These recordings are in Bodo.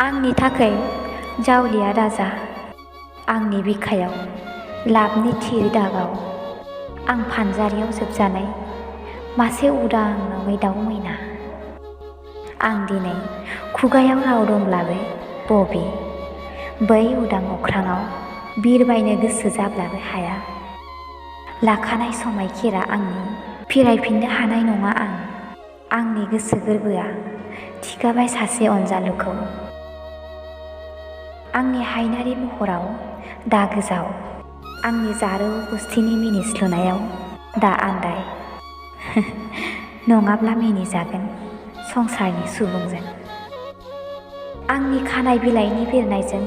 आंनि थाखाय जावलिया दाजा आंनि बिखायाव लाबनि थिर दागाव आं फानजारियाव जोबजानाय मासे उदां नङै दाउ मैना। आं दिनै खुगायाव राव दंब्लाबो बबे बै उदां अख्राङाव बिरबायनो गोसो जाब्लाबो हाया। लाखानाय समायखिरा आंनि फिरायफिननो हानाय नङा आं। आंनि गोसो गोरबोआ थिखाबाय सासे अनजालुखौ। आंनि हायनारि महराव दा गोजाव आंनि जारौ गुस्थिनि मिनिस्लुनायाव दा आन्दाय नङाब्ला मिनिजागोन संसारनि सुबुंजों। आंनि खानाय बिलाइनि बिरनायजों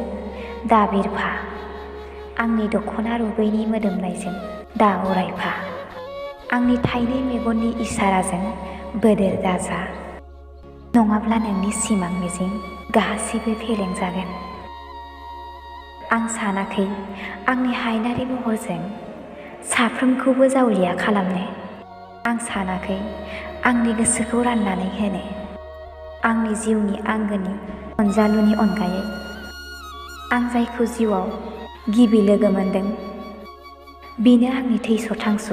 दा बिरफा आंनि दख'ना रुबैनि मोदोमनायजों दा उरायफा आंनि थाइनै मेगननि इसाराजों बोदोर दाजा नङाब्ला नोंनि सिमां मिजिं गासिबो फेलें जागोन। आं सानाखै आंनि हायनारि महरजों साफ्रोमखौबो जावलिया खालामनो। आं सानाखै आंनि गोसोखौ राननानै होनो आंनि जिउनि आंगोनि अनजालुनि अनगायै। आं जायखौ जिउआव गिबि लोगो मोनदों बेनो आंनि थैस' थांस'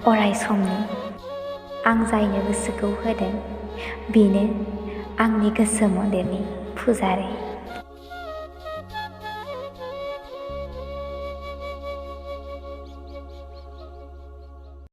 अराय समनि। आं जायनो गोसोखौ होदों बेनो आंनि गोसो मन्दिरनि फुजारि।